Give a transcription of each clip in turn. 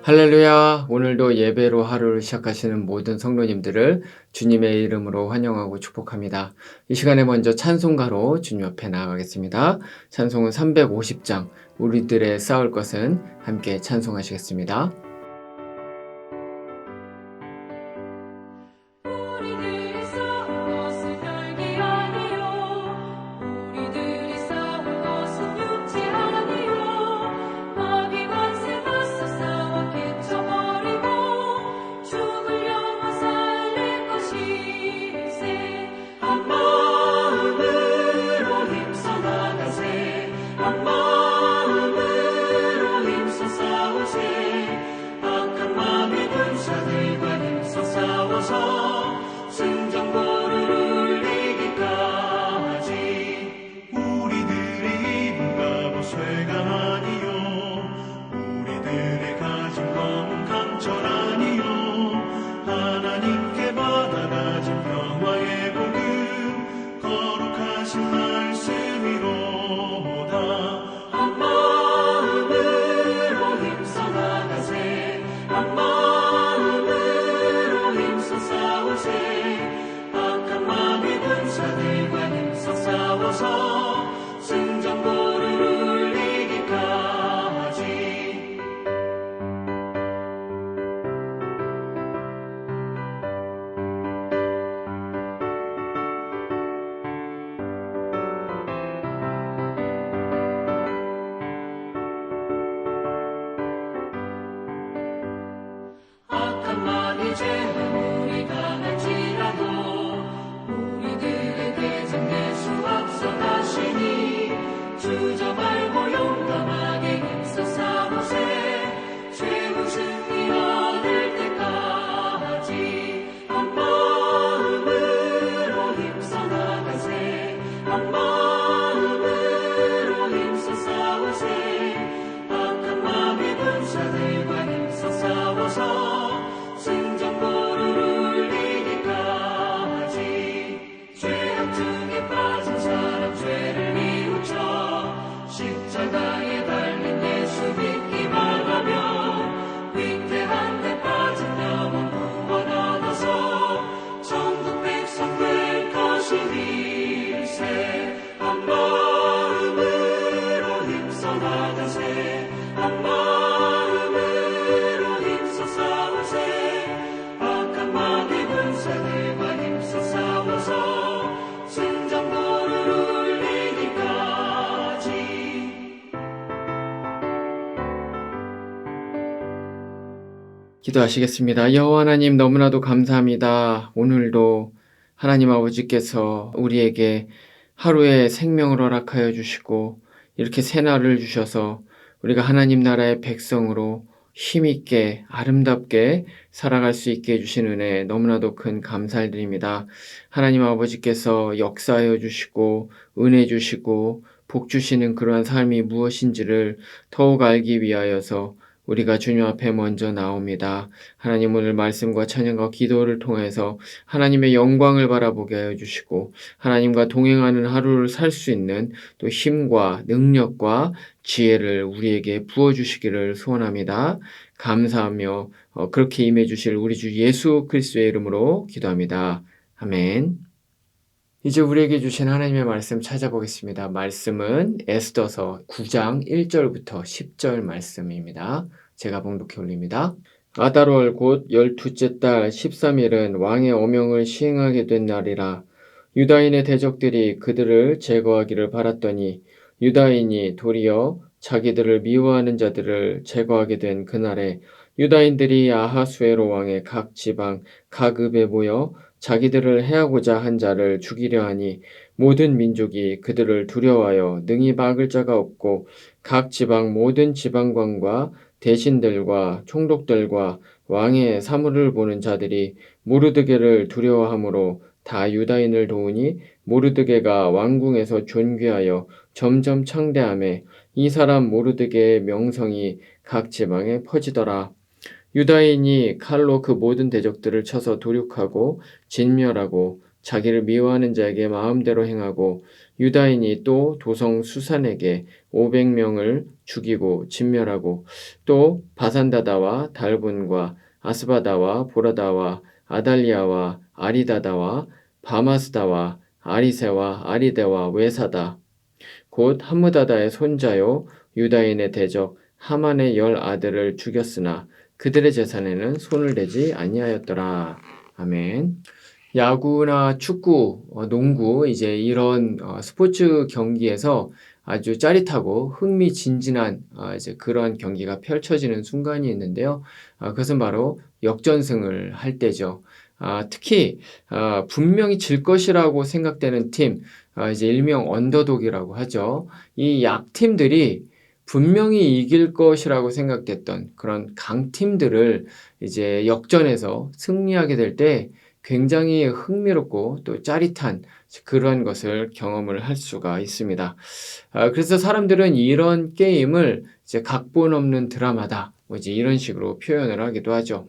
할렐루야! 오늘도 예배로 하루를 시작하시는 모든 성도님들을 주님의 이름으로 환영하고 축복합니다. 이 시간에 먼저 찬송가로 주님 앞에 나아가겠습니다. 찬송은 350장, 우리들의 싸울 것은 함께 찬송하시겠습니다. 우리들이 싸울 것은 혈기 아니요 우리들이 싸울 것은 육체 아니요 마귀 권세 맞서 싸워 깨쳐버리고 죽을 영혼 살릴 것일세. 한 마음으로 힘써 나가세. 한 마음으로 힘써 싸우세. 악한 마귀 군사들과 힘써 싸워서 승전보를 울리기까지. 우리들의 힘과 보쇠가 아니요 우리들의 가진 검은 강철 아니요 하나님께 받아가진 평화의 복음 거룩하신 말씀이로다. 한 마음으로 힘써 나가세. 한 마음으로 힘써 싸우세. 악한 마귀 군사들과 힘써 싸워서 승전보를 울리기까지. 악한 마귀 죄는 우리가 할지라도 우리들의 대적 예수 앞서 가시니 주저 말고 용감하게 힘써 싸우세. 최후 승리 얻을 때까지. 한 마음으로 힘써 나가세. 한 마음으로 힘써 싸우세. 악한 마귀 군사들과 힘써 싸워서 승전보를 울리기까지. 죄악 중에 빠진 사람 죄를 뉘우쳐 십자가에 달린 예수 믿기 바라며 위태한 데 빠진 영혼 구원 얻어서 천국 백성 될 것이니세. 한 마음으로 힘써 나가세. 한 마음으로 힘써 싸우세. 악한 마귀 군사들과 힘써 싸워서 승전보를 울리기까지. 기도하시겠습니다. 여호와 하나님, 너무나도 감사합니다. 오늘도 하나님 아버지께서 우리에게 하루의 생명을 허락하여 주시고 이렇게 새날을 주셔서 우리가 하나님 나라의 백성으로 힘있게 아름답게 살아갈 수 있게 해주신 은혜 너무나도 큰 감사를 드립니다. 하나님 아버지께서 역사하여 주시고 은혜 주시고 복 주시는 그러한 삶이 무엇인지를 더욱 알기 위하여서 우리가 주님 앞에 먼저 나옵니다. 하나님, 오늘 말씀과 찬양과 기도를 통해서 하나님의 영광을 바라보게 하여 주시고 하나님과 동행하는 하루를 살 수 있는 또 힘과 능력과 지혜를 우리에게 부어주시기를 소원합니다. 감사하며 그렇게 임해 주실 우리 주 예수 그리스도의 이름으로 기도합니다. 아멘. 이제 우리에게 주신 하나님의 말씀 찾아보겠습니다. 말씀은 에스더서 9장 1절부터 10절 말씀입니다. 제가 봉독해 올립니다. 아달월 곧 12째 달 13일은 왕의 어명을 시행하게 된 날이라. 유다인의 대적들이 그들을 제거하기를 바랐더니 유다인이 도리어 자기들을 미워하는 자들을 제거하게 된 그날에 유다인들이 아하수에로 왕의 각 지방 각 읍에 모여 자기들을 해하고자 한 자를 죽이려 하니 모든 민족이 그들을 두려워하여 능히 막을 자가 없고 각 지방 모든 지방관과 대신들과 총독들과 왕의 사물을 보는 자들이 모르드게를 두려워하므로 다 유다인을 도우니 모르드게가 왕궁에서 존귀하여 점점 창대하매 이 사람 모르드게의 명성이 각 지방에 퍼지더라. 유다인이 칼로 그 모든 대적들을 쳐서 도륙하고 진멸하고 자기를 미워하는 자에게 마음대로 행하고 유다인이 또 도성 수산에게 500명을 죽이고 진멸하고 또 바산다다와 달본과 아스바다와 보라다와 아달리아와 아리다다와 바마스다와 아리세와 아리데와 외사다 곧 함무다다의 손자요 유다인의 대적 하만의 10 아들을 죽였으나 그들의 재산에는 손을 대지 아니하였더라. 아멘. 야구나 축구, 농구 이제 이런 스포츠 경기에서 아주 짜릿하고 흥미진진한 이제 그런 경기가 펼쳐지는 순간이 있는데요. 그것은 바로 역전승을 할 때죠. 특히 분명히 질 것이라고 생각되는 팀, 이제 일명 언더독이라고 하죠. 이 약팀들이 분명히 이길 것이라고 생각됐던 그런 강팀들을 이제 역전해서 승리하게 될 때 굉장히 흥미롭고 또 짜릿한 그런 것을 경험을 할 수가 있습니다. 그래서 사람들은 이런 게임을 이제 각본 없는 드라마다 뭐 이제 이런 식으로 표현을 하기도 하죠.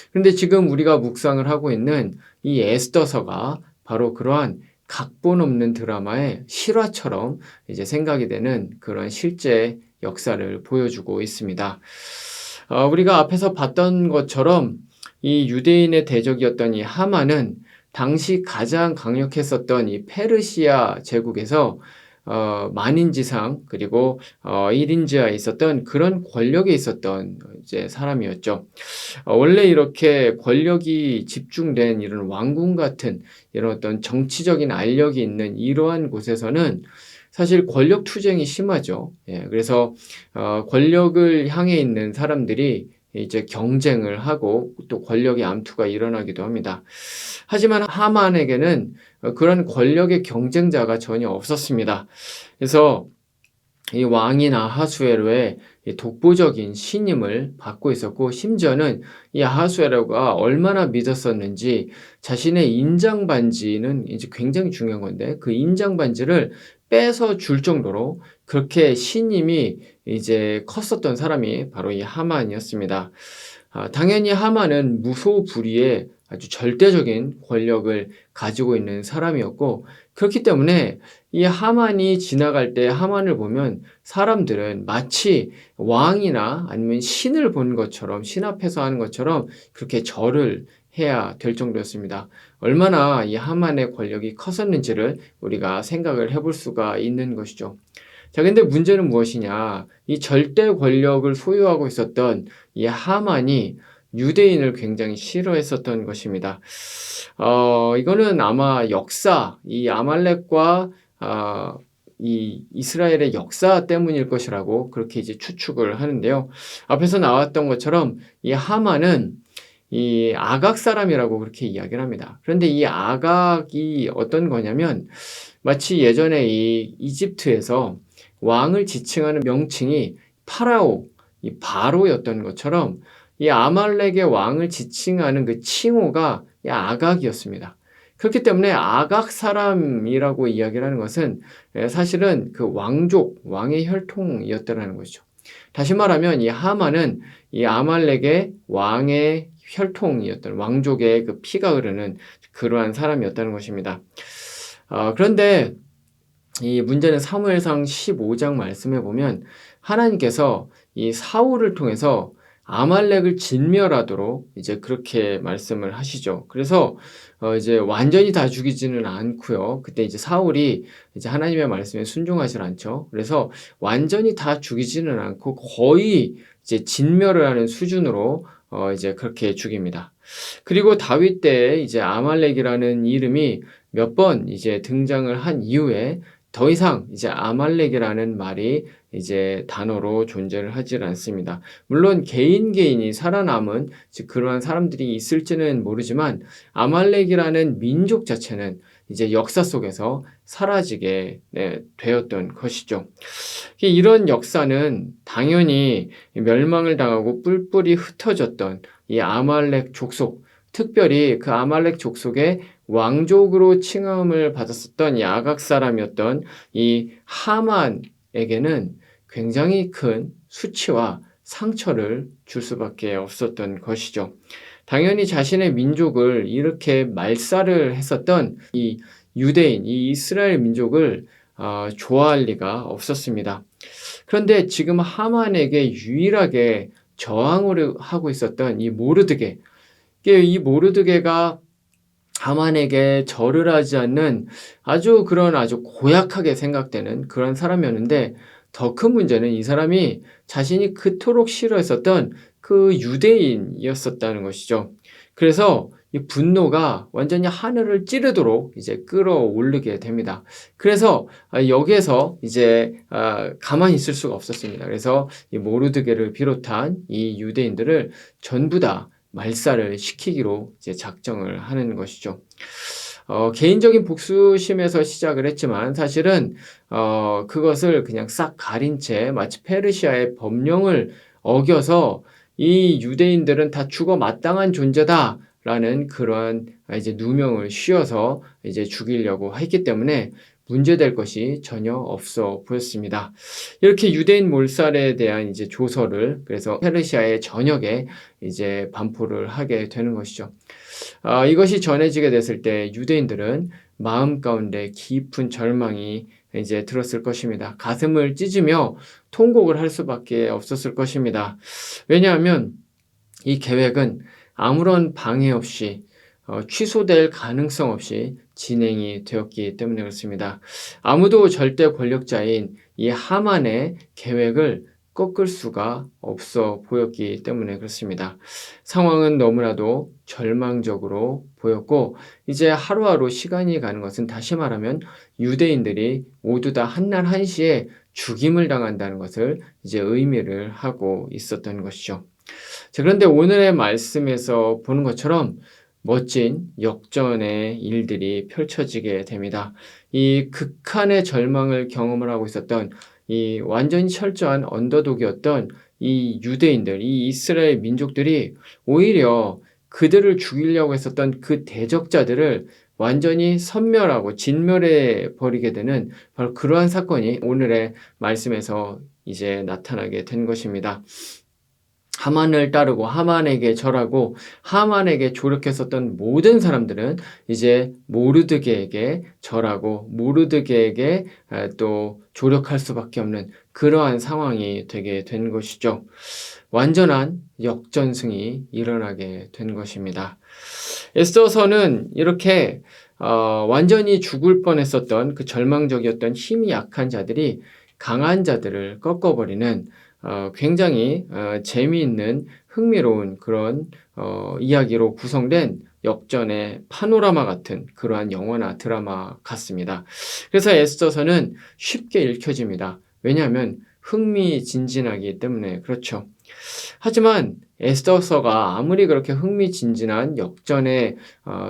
그런데 지금 우리가 묵상을 하고 있는 이 에스더서가 바로 그러한 각본 없는 드라마의 실화처럼 이제 생각이 되는 그런 실제 역사를 보여주고 있습니다. 우리가 앞에서 봤던 것처럼 이 유대인의 대적이었던 이 하만은 당시 가장 강력했었던 이 페르시아 제국에서 만인지상 그리고 1인지하에 있었던 그런 권력에 있었던 이제 사람이었죠. 원래 이렇게 권력이 집중된 이런 왕궁 같은 이런 어떤 정치적인 알력이 있는 이러한 곳에서는 사실 권력 투쟁이 심하죠. 예, 그래서 권력을 향해 있는 사람들이 이제 경쟁을 하고 또 권력의 암투가 일어나기도 합니다. 하지만 하만에게는 그런 권력의 경쟁자가 전혀 없었습니다. 그래서 이 왕인 아하수에로의 독보적인 신임을 받고 있었고 심지어는 이 아하수에로가 얼마나 믿었었는지 자신의 인장 반지는 이제 굉장히 중요한 건데 그 인장 반지를 빼서 줄 정도로 그렇게 신임이 이제 컸었던 사람이 바로 이 하만이었습니다. 당연히 하만은 무소불위의 아주 절대적인 권력을 가지고 있는 사람이었고 그렇기 때문에 이 하만이 지나갈 때 하만을 보면 사람들은 마치 왕이나 아니면 신을 본 것처럼 신 앞에서 하는 것처럼 그렇게 절을 해야 될 정도였습니다. 얼마나 이 하만의 권력이 컸었는지를 우리가 생각을 해볼 수가 있는 것이죠. 자, 근데 문제는 무엇이냐? 이 절대 권력을 소유하고 있었던 이 하만이 유대인을 굉장히 싫어했었던 것입니다. 이거는 아마 역사, 이 아말렉과 이 이스라엘의 역사 때문일 것이라고 그렇게 이제 추측을 하는데요. 앞에서 나왔던 것처럼 이 하만은 이 아각 사람이라고 그렇게 이야기를 합니다. 그런데 이 아각이 어떤 거냐면 마치 예전에 이 이집트에서 왕을 지칭하는 명칭이 파라오, 이 바로였던 것처럼 이 아말렉의 왕을 지칭하는 그 칭호가 이 아각이었습니다. 그렇기 때문에 아각 사람이라고 이야기를 하는 것은 사실은 그 왕족, 왕의 혈통이었다는 것이죠. 다시 말하면 이 하만은 이 아말렉의 왕의 혈통이었던 왕족의 그 피가 흐르는 그러한 사람이었다는 것입니다. 그런데 이 문제는 사무엘상 15장 말씀에 보면 하나님께서 이 사울을 통해서 아말렉을 진멸하도록 이제 그렇게 말씀을 하시죠. 그래서 이제 완전히 다 죽이지는 않고요. 그때 이제 사울이 이제 하나님의 말씀에 순종하지 않죠. 그래서 완전히 다 죽이지는 않고 거의 이제 진멸을 하는 수준으로 이제 그렇게 죽입니다. 그리고 다윗 때 이제 아말렉이라는 이름이 몇 번 이제 등장을 한 이후에 더 이상 이제 아말렉이라는 말이 이제 단어로 존재를 하질 않습니다. 물론 개인이 살아남은 즉 그러한 사람들이 있을지는 모르지만 아말렉이라는 민족 자체는 이제 역사 속에서 사라지게 되었던 것이죠. 이런 역사는 당연히 멸망을 당하고 뿔뿔이 흩어졌던 이 아말렉 족속, 특별히 그 아말렉 족속의 왕족으로 칭함을 받았었던 이 아각 사람이었던 이 하만에게는 굉장히 큰 수치와 상처를 줄 수밖에 없었던 것이죠. 당연히 자신의 민족을 이렇게 말살을 했었던 이 유대인, 이 이스라엘 민족을 좋아할 리가 없었습니다. 그런데 지금 하만에게 유일하게 저항을 하고 있었던 이 모르드게, 이 모르드게가 하만에게 절을 하지 않는 아주 고약하게 생각되는 그런 사람이었는데, 더 큰 문제는 이 사람이 자신이 그토록 싫어했었던 그 유대인이었었다는 것이죠. 그래서 이 분노가 완전히 하늘을 찌르도록 이제 끌어오르게 됩니다. 그래서 여기에서 이제 가만히 있을 수가 없었습니다. 그래서 이 모르드게를 비롯한 이 유대인들을 전부 다 말살을 시키기로 이제 작정을 하는 것이죠. 개인적인 복수심에서 시작을 했지만 사실은 그것을 그냥 싹 가린 채 마치 페르시아의 법령을 어겨서 이 유대인들은 다 죽어 마땅한 존재다라는 그러한 이제 누명을 씌워서 이제 죽이려고 했기 때문에 문제될 것이 전혀 없어 보였습니다. 이렇게 유대인 몰살에 대한 이제 조서를 그래서 페르시아의 전역에 이제 반포를 하게 되는 것이죠. 이것이 전해지게 됐을 때 유대인들은 마음 가운데 깊은 절망이 이제 들었을 것입니다. 가슴을 찢으며 통곡을 할 수밖에 없었을 것입니다. 왜냐하면 이 계획은 아무런 방해 없이 취소될 가능성 없이 진행이 되었기 때문에 그렇습니다. 아무도 절대 권력자인 이 하만의 계획을 꺾을 수가 없어 보였기 때문에 그렇습니다. 상황은 너무나도 절망적으로 보였고 이제 하루하루 시간이 가는 것은 다시 말하면 유대인들이 모두 다 한날 한시에 죽임을 당한다는 것을 이제 의미를 하고 있었던 것이죠. 자, 그런데 오늘의 말씀에서 보는 것처럼 멋진 역전의 일들이 펼쳐지게 됩니다. 이 극한의 절망을 경험을 하고 있었던 이 완전히 철저한 언더독이었던 이 유대인들, 이 이스라엘 민족들이 오히려 그들을 죽이려고 했었던 그 대적자들을 완전히 섬멸하고 진멸해 버리게 되는 바로 그러한 사건이 오늘의 말씀에서 이제 나타나게 된 것입니다. 하만을 따르고 하만에게 절하고 하만에게 조력했었던 모든 사람들은 이제 모르드게에게 절하고 모르드게에게 또 조력할 수밖에 없는 그러한 상황이 되게 된 것이죠. 완전한 역전승이 일어나게 된 것입니다. 에스더서는 이렇게 완전히 죽을 뻔했었던 그 절망적이었던 힘이 약한 자들이 강한 자들을 꺾어버리는 굉장히 재미있는 흥미로운 그런 이야기로 구성된 역전의 파노라마 같은 그러한 영화나 드라마 같습니다. 그래서 에스더서는 쉽게 읽혀집니다. 왜냐하면 흥미진진하기 때문에 그렇죠. 하지만 에스더서가 아무리 그렇게 흥미진진한 역전의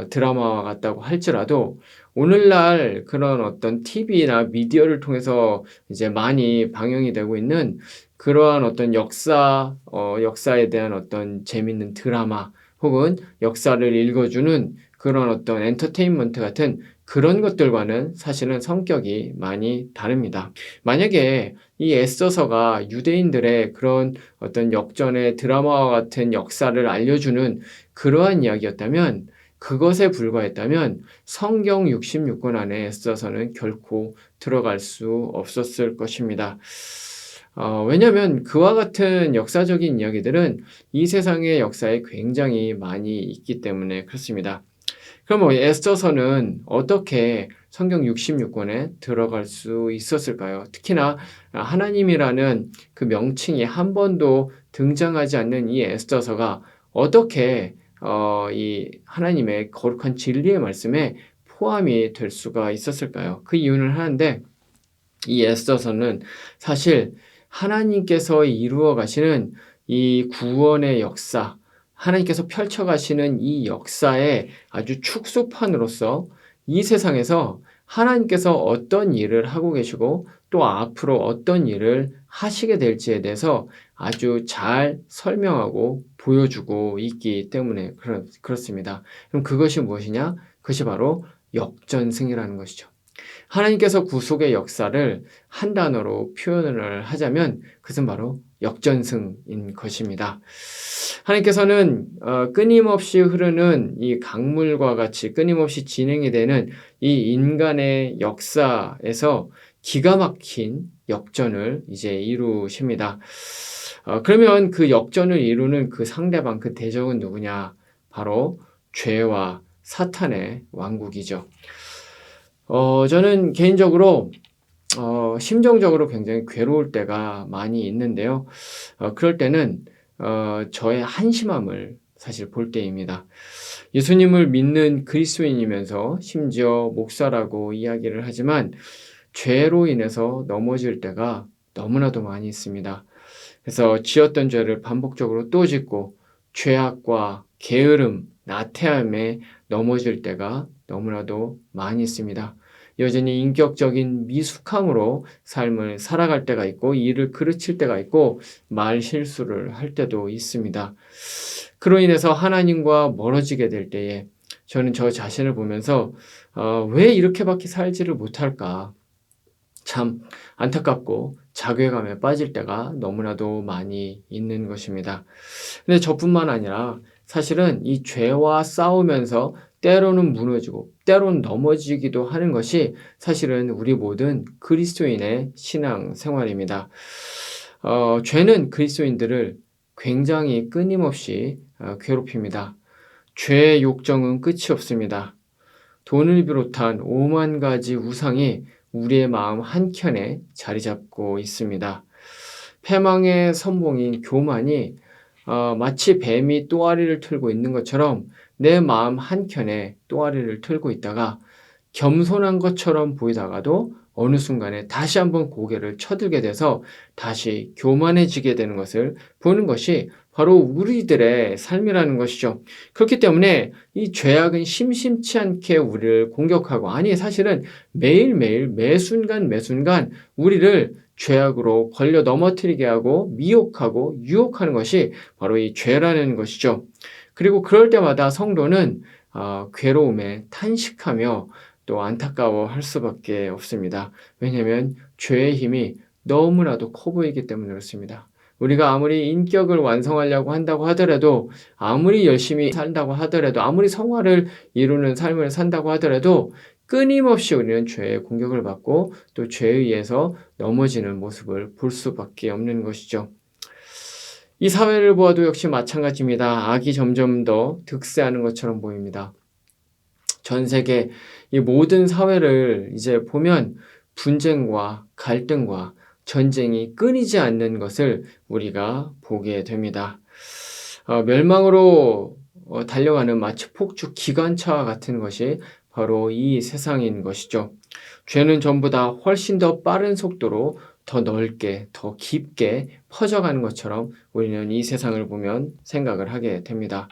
드라마와 같다고 할지라도 오늘날 그런 어떤 TV나 미디어를 통해서 이제 많이 방영이 되고 있는 그러한 어떤 역사에 대한 어떤 재밌는 드라마 혹은 역사를 읽어주는 그런 어떤 엔터테인먼트 같은 그런 것들과는 사실은 성격이 많이 다릅니다. 만약에 이 에스더서가 유대인들의 그런 어떤 역전의 드라마와 같은 역사를 알려주는 그러한 이야기였다면 그것에 불과했다면 성경 66권 안에 에스더서는 결코 들어갈 수 없었을 것입니다. 왜냐하면 그와 같은 역사적인 이야기들은 이 세상의 역사에 굉장히 많이 있기 때문에 그렇습니다. 그럼 에스더서는 어떻게 성경 66권에 들어갈 수 있었을까요? 특히나 하나님이라는 그 명칭이 한 번도 등장하지 않는 이 에스더서가 어떻게 이 하나님의 거룩한 진리의 말씀에 포함이 될 수가 있었을까요? 그 이유는 하나인데 이 에스더서는 사실 하나님께서 이루어 가시는 이 구원의 역사, 하나님께서 펼쳐 가시는 이 역사의 아주 축소판으로서 이 세상에서 하나님께서 어떤 일을 하고 계시고 또 앞으로 어떤 일을 하시게 될지에 대해서 아주 잘 설명하고 보여주고 있기 때문에 그렇습니다. 그럼 그것이 무엇이냐? 그것이 바로 역전승이라는 것이죠. 하나님께서 구속의 역사를 한 단어로 표현을 하자면 그것은 바로 역전승인 것입니다. 하나님께서는 끊임없이 흐르는 이 강물과 같이 끊임없이 진행이 되는 이 인간의 역사에서 기가 막힌 역전을 이제 이루십니다. 그러면 그 역전을 이루는 그 상대방, 그 대적은 누구냐? 바로 죄와 사탄의 왕국이죠. 저는 개인적으로 심정적으로 굉장히 괴로울 때가 많이 있는데요. 그럴 때는 저의 한심함을 사실 볼 때입니다. 예수님을 믿는 그리스도인이면서 심지어 목사라고 이야기를 하지만 죄로 인해서 넘어질 때가 너무나도 많이 있습니다. 그래서 지었던 죄를 반복적으로 또 짓고 죄악과 게으름, 나태함에 넘어질 때가 너무나도 많이 있습니다. 여전히 인격적인 미숙함으로 삶을 살아갈 때가 있고 일을 그르칠 때가 있고 말 실수를 할 때도 있습니다. 그로 인해서 하나님과 멀어지게 될 때에 저는 저 자신을 보면서 왜 이렇게밖에 살지를 못할까? 참 안타깝고 자괴감에 빠질 때가 너무나도 많이 있는 것입니다. 근데 저뿐만 아니라 사실은 이 죄와 싸우면서 때로는 무너지고 때로는 넘어지기도 하는 것이 사실은 우리 모든 그리스도인의 신앙 생활입니다. 죄는 그리스도인들을 굉장히 끊임없이 괴롭힙니다. 죄의 욕정은 끝이 없습니다. 돈을 비롯한 5만 가지 우상이 우리의 마음 한켠에 자리 잡고 있습니다. 패망의 선봉인 교만이 마치 뱀이 또아리를 틀고 있는 것처럼 내 마음 한켠에 또아리를 틀고 있다가 겸손한 것처럼 보이다가도 어느 순간에 다시 한번 고개를 쳐들게 돼서 다시 교만해지게 되는 것을 보는 것이 바로 우리들의 삶이라는 것이죠. 그렇기 때문에 이 죄악은 심심치 않게 우리를 공격하고, 아니 사실은 매일매일 매순간 매순간 우리를 죄악으로 걸려 넘어뜨리게 하고 미혹하고 유혹하는 것이 바로 이 죄라는 것이죠. 그리고 그럴 때마다 성도는 괴로움에 탄식하며 또 안타까워할 수밖에 없습니다. 왜냐하면 죄의 힘이 너무나도 커 보이기 때문에 그렇습니다. 우리가 아무리 인격을 완성하려고 한다고 하더라도, 아무리 열심히 산다고 하더라도, 아무리 성화를 이루는 삶을 산다고 하더라도 끊임없이 우리는 죄의 공격을 받고 또 죄에 의해서 넘어지는 모습을 볼 수밖에 없는 것이죠. 이 사회를 보아도 역시 마찬가지입니다. 악이 점점 더 득세하는 것처럼 보입니다. 전 세계 이 모든 사회를 이제 보면 분쟁과 갈등과 전쟁이 끊이지 않는 것을 우리가 보게 됩니다. 멸망으로 달려가는 마치 폭죽 기관차와 같은 것이 바로 이 세상인 것이죠. 죄는 전부 다 훨씬 더 빠른 속도로 더 넓게, 더 깊게 퍼져가는 것처럼 우리는 이 세상을 보면 생각을 하게 됩니다.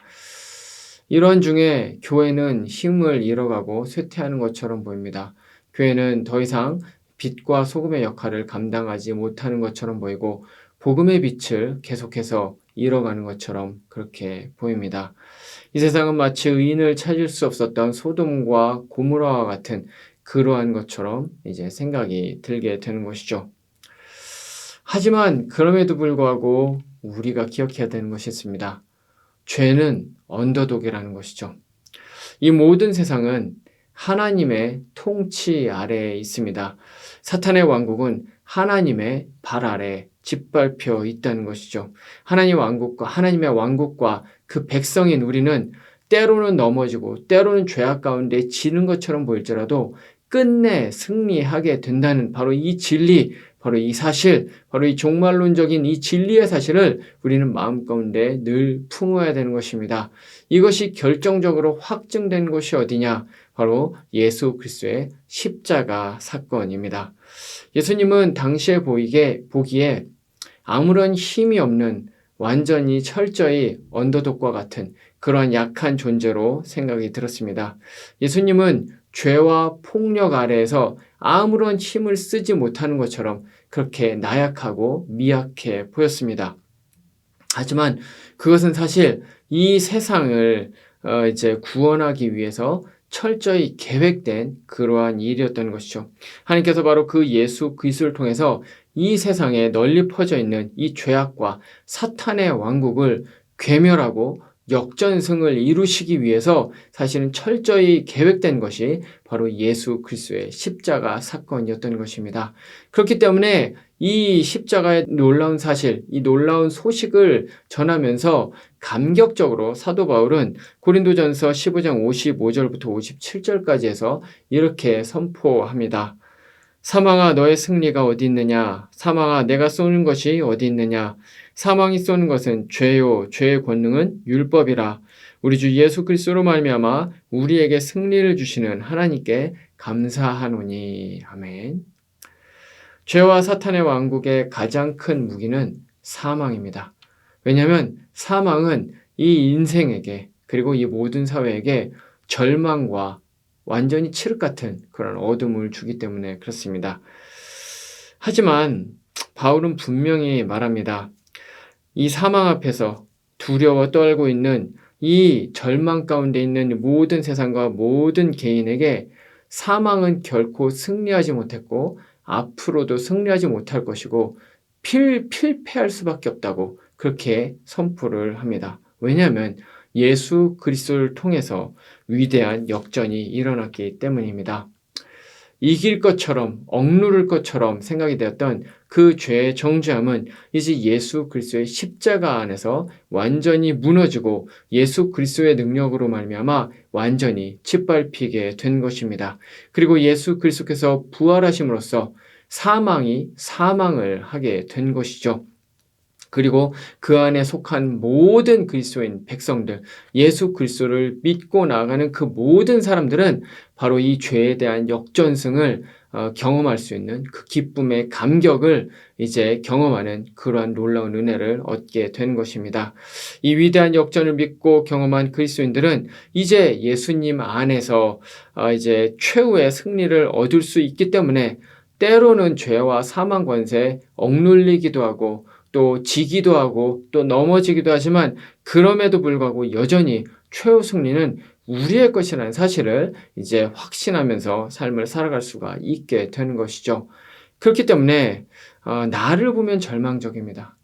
이런 중에 교회는 힘을 잃어가고 쇠퇴하는 것처럼 보입니다. 교회는 더 이상 빛과 소금의 역할을 감당하지 못하는 것처럼 보이고 복음의 빛을 계속해서 잃어가는 것처럼 그렇게 보입니다. 이 세상은 마치 의인을 찾을 수 없었던 소돔과 고모라와 같은 그러한 것처럼 이제 생각이 들게 되는 것이죠. 하지만 그럼에도 불구하고 우리가 기억해야 되는 것이 있습니다. 죄는 언더독이라는 것이죠. 이 모든 세상은 하나님의 통치 아래에 있습니다. 사탄의 왕국은 하나님의 발 아래 짓밟혀 있다는 것이죠. 하나님의 왕국과 그 백성인 우리는 때로는 넘어지고 때로는 죄악 가운데 지는 것처럼 보일지라도 끝내 승리하게 된다는 바로 이 진리, 바로 이 사실, 바로 이 종말론적인 이 진리의 사실을 우리는 마음 가운데 늘 품어야 되는 것입니다. 이것이 결정적으로 확증된 곳이 어디냐? 바로 예수 그리스도의 십자가 사건입니다. 예수님은 당시에 보기에 아무런 힘이 없는 완전히 철저히 언더독과 같은 그러한 약한 존재로 생각이 들었습니다. 예수님은 죄와 폭력 아래에서 아무런 힘을 쓰지 못하는 것처럼 그렇게 나약하고 미약해 보였습니다. 하지만 그것은 사실 이 세상을 이제 구원하기 위해서 철저히 계획된 그러한 일이었던 것이죠. 하나님께서 바로 그 예수 그리스도를 통해서 이 세상에 널리 퍼져 있는 이 죄악과 사탄의 왕국을 괴멸하고 역전승을 이루시기 위해서 사실은 철저히 계획된 것이 바로 예수 그리스도의 십자가 사건이었던 것입니다. 그렇기 때문에 이 십자가의 놀라운 사실, 이 놀라운 소식을 전하면서 감격적으로 사도 바울은 고린도전서 15장 55절부터 57절까지 해서 이렇게 선포합니다. 사망아 너의 승리가 어디 있느냐? 사망아 내가 쏘는 것이 어디 있느냐? 사망이 쏘는 것은 죄요 죄의 권능은 율법이라. 우리 주 예수 그리스도로 말미암아 우리에게 승리를 주시는 하나님께 감사하노니. 아멘. 죄와 사탄의 왕국의 가장 큰 무기는 사망입니다. 왜냐하면 사망은 이 인생에게 그리고 이 모든 사회에게 절망과 완전히 칠흑 같은 그런 어둠을 주기 때문에 그렇습니다. 하지만 바울은 분명히 말합니다. 이 사망 앞에서 두려워 떨고 있는 이 절망 가운데 있는 모든 세상과 모든 개인에게 사망은 결코 승리하지 못했고 앞으로도 승리하지 못할 것이고 필패할 수밖에 없다고 그렇게 선포를 합니다. 왜냐하면 예수 그리스도를 통해서 위대한 역전이 일어났기 때문입니다. 이길 것처럼 억누를 것처럼 생각이 되었던 그 죄의 정죄함은 이제 예수 그리스도의 십자가 안에서 완전히 무너지고 예수 그리스도의 능력으로 말미암아 완전히 짓밟히게 된 것입니다. 그리고 예수 그리스도께서 부활하심으로써 사망이 사망을 하게 된 것이죠. 그리고 그 안에 속한 모든 그리스도인 백성들, 예수 그리스도를 믿고 나아가는 그 모든 사람들은 바로 이 죄에 대한 역전승을 경험할 수 있는 그 기쁨의 감격을 이제 경험하는 그러한 놀라운 은혜를 얻게 된 것입니다. 이 위대한 역전을 믿고 경험한 그리스도인들은 이제 예수님 안에서 이제 최후의 승리를 얻을 수 있기 때문에 때로는 죄와 사망 권세에 억눌리기도 하고 또 지기도 하고 또 넘어지기도 하지만 그럼에도 불구하고 여전히 최후 승리는 우리의 것이라는 사실을 이제 확신하면서 삶을 살아갈 수가 있게 되는 것이죠. 그렇기 때문에 나를 보면 절망적입니다.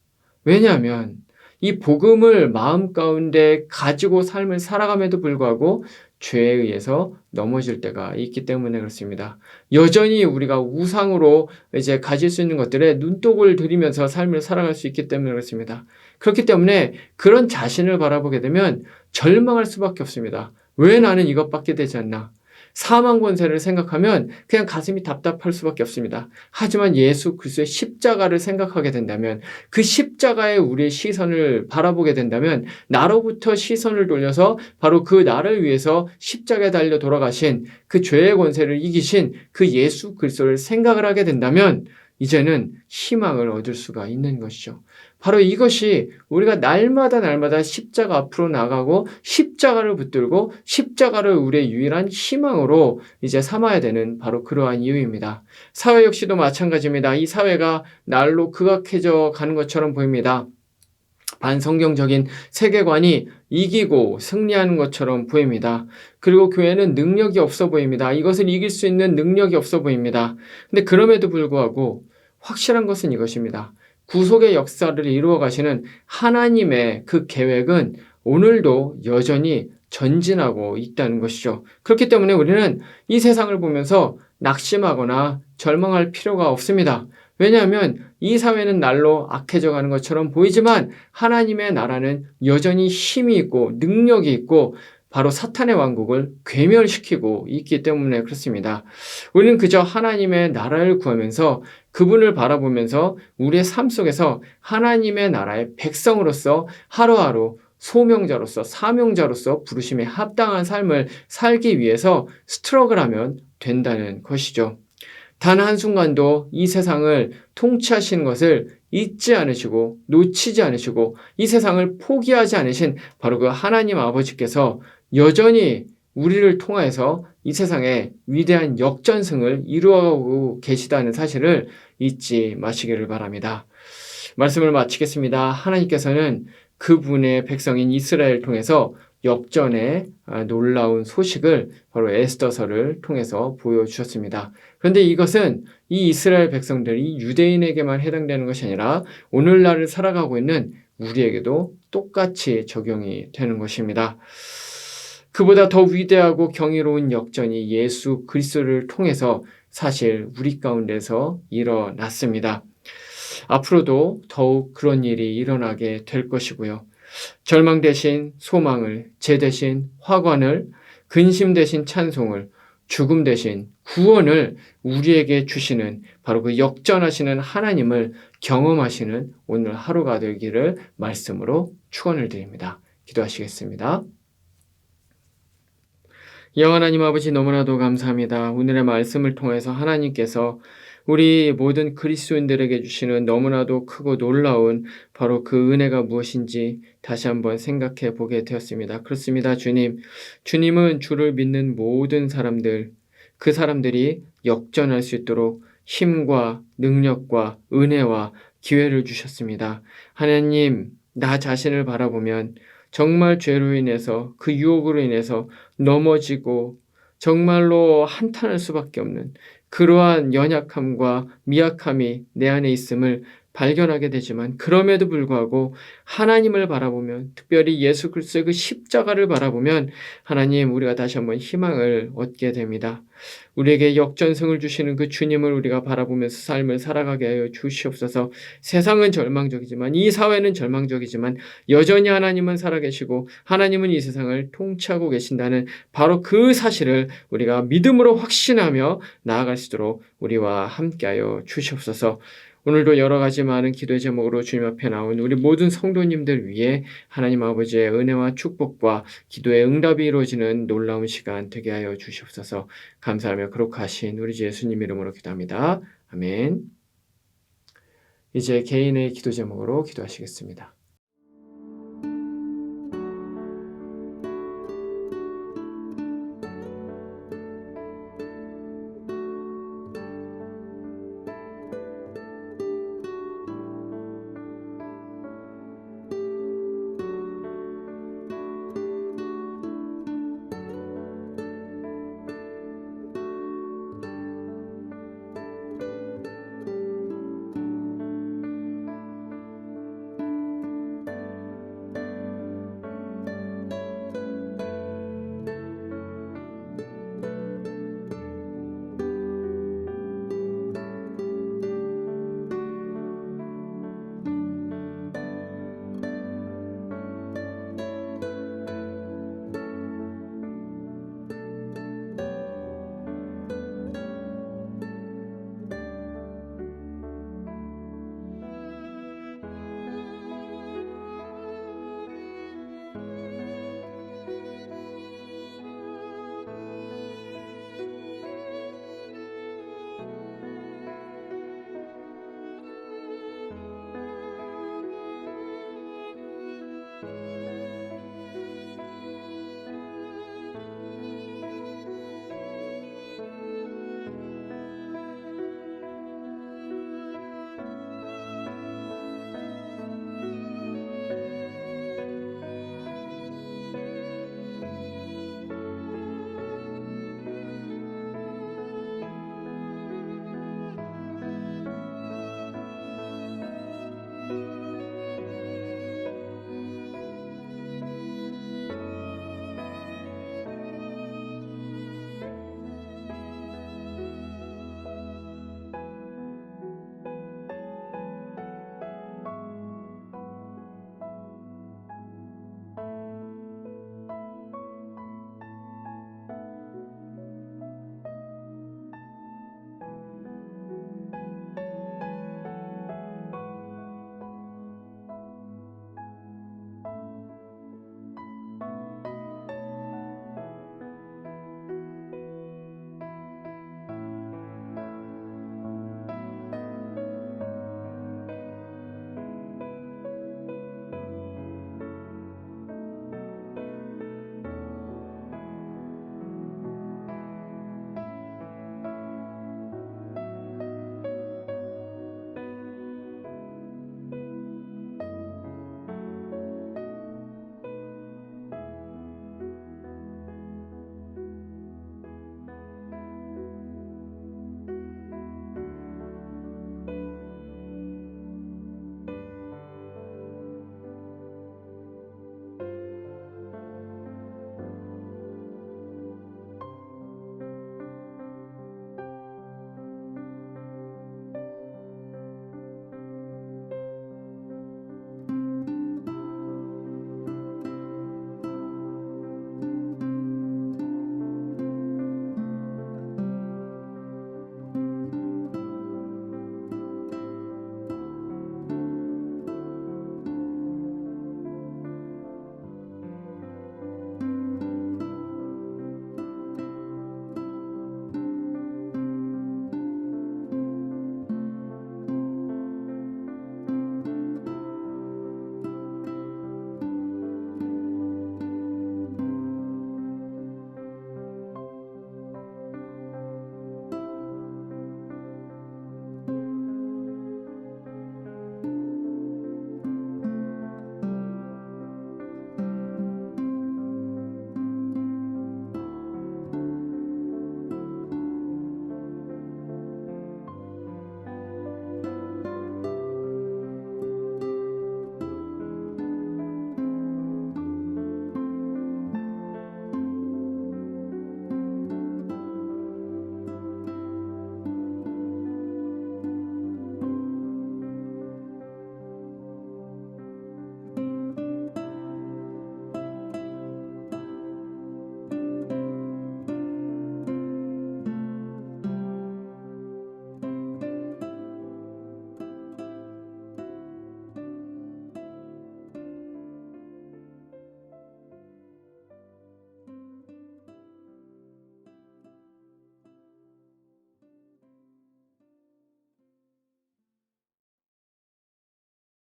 왜냐하면 이 복음을 마음 가운데 가지고 삶을 살아감에도 불구하고 죄에 의해서 넘어질 때가 있기 때문에 그렇습니다. 여전히 우리가 우상으로 이제 가질 수 있는 것들에 눈독을 들이면서 삶을 살아갈 수 있기 때문에 그렇습니다. 그렇기 때문에 그런 자신을 바라보게 되면 절망할 수밖에 없습니다. 왜 나는 이것밖에 되지 않나? 사망 권세를 생각하면 그냥 가슴이 답답할 수밖에 없습니다. 하지만 예수 그리스도의 십자가를 생각하게 된다면 그 십자가에 우리의 시선을 바라보게 된다면 나로부터 시선을 돌려서 바로 그 나를 위해서 십자가에 달려 돌아가신 그 죄의 권세를 이기신 그 예수 그리스도를 생각을 하게 된다면 이제는 희망을 얻을 수가 있는 것이죠. 바로 이것이 우리가 날마다 십자가 앞으로 나가고 십자가를 붙들고 십자가를 우리의 유일한 희망으로 이제 삼아야 되는 바로 그러한 이유입니다. 사회 역시도 마찬가지입니다. 이 사회가 날로 극악해져 가는 것처럼 보입니다. 반성경적인 세계관이 이기고 승리하는 것처럼 보입니다. 그리고 교회는 능력이 없어 보입니다. 이것을 이길 수 있는 능력이 없어 보입니다. 근데 그럼에도 불구하고 확실한 것은 이것입니다. 구속의 역사를 이루어 가시는 하나님의 그 계획은 오늘도 여전히 전진하고 있다는 것이죠. 그렇기 때문에 우리는 이 세상을 보면서 낙심하거나 절망할 필요가 없습니다. 왜냐하면 이 사회는 날로 악해져 가는 것처럼 보이지만 하나님의 나라는 여전히 힘이 있고 능력이 있고 바로 사탄의 왕국을 괴멸시키고 있기 때문에 그렇습니다. 우리는 그저 하나님의 나라를 구하면서 그분을 바라보면서 우리의 삶 속에서 하나님의 나라의 백성으로서 하루하루 소명자로서 사명자로서 부르심에 합당한 삶을 살기 위해서 스트러글하면 된다는 것이죠. 단 한순간도 이 세상을 통치하시는 것을 잊지 않으시고 놓치지 않으시고 이 세상을 포기하지 않으신 바로 그 하나님 아버지께서 여전히 우리를 통하여서 이 세상에 위대한 역전승을 이루어가고 계시다는 사실을 잊지 마시기를 바랍니다. 말씀을 마치겠습니다. 하나님께서는 그분의 백성인 이스라엘을 통해서 역전의 놀라운 소식을 바로 에스더서를 통해서 보여주셨습니다. 그런데 이것은 이 이스라엘 백성들이 유대인에게만 해당되는 것이 아니라 오늘날을 살아가고 있는 우리에게도 똑같이 적용이 되는 것입니다. 그보다 더 위대하고 경이로운 역전이 예수 그리스도를 통해서 사실 우리 가운데서 일어났습니다. 앞으로도 더욱 그런 일이 일어나게 될 것이고요. 절망 대신 소망을, 재 대신 화관을, 근심 대신 찬송을, 죽음 대신 구원을 우리에게 주시는 바로 그 역전하시는 하나님을 경험하시는 오늘 하루가 되기를 말씀으로 축원을 드립니다. 기도하시겠습니다. 하나님 아버지 너무나도 감사합니다. 오늘의 말씀을 통해서 하나님께서 우리 모든 그리스도인들에게 주시는 너무나도 크고 놀라운 바로 그 은혜가 무엇인지 다시 한번 생각해 보게 되었습니다. 그렇습니다, 주님. 주님은 주를 믿는 모든 사람들, 그 사람들이 역전할 수 있도록 힘과 능력과 은혜와 기회를 주셨습니다. 하나님, 나 자신을 바라보면 정말 죄로 인해서 그 유혹으로 인해서 넘어지고 정말로 한탄할 수밖에 없는 그러한 연약함과 미약함이 내 안에 있음을 발견하게 되지만 그럼에도 불구하고 하나님을 바라보면 특별히 예수 그리스도의 그 십자가를 바라보면 하나님 우리가 다시 한번 희망을 얻게 됩니다. 우리에게 역전승을 주시는 그 주님을 우리가 바라보면서 삶을 살아가게 하여 주시옵소서. 세상은 절망적이지만 이 사회는 절망적이지만 여전히 하나님은 살아계시고 하나님은 이 세상을 통치하고 계신다는 바로 그 사실을 우리가 믿음으로 확신하며 나아갈 수 있도록 우리와 함께하여 주시옵소서. 오늘도 여러 가지 많은 기도의 제목으로 주님 앞에 나온 우리 모든 성도님들 위해 하나님 아버지의 은혜와 축복과 기도의 응답이 이루어지는 놀라운 시간 되게 하여 주시옵소서. 감사하며 거룩하신 우리 주 예수님 이름으로 기도합니다. 아멘. 이제 개인의 기도 제목으로 기도하시겠습니다.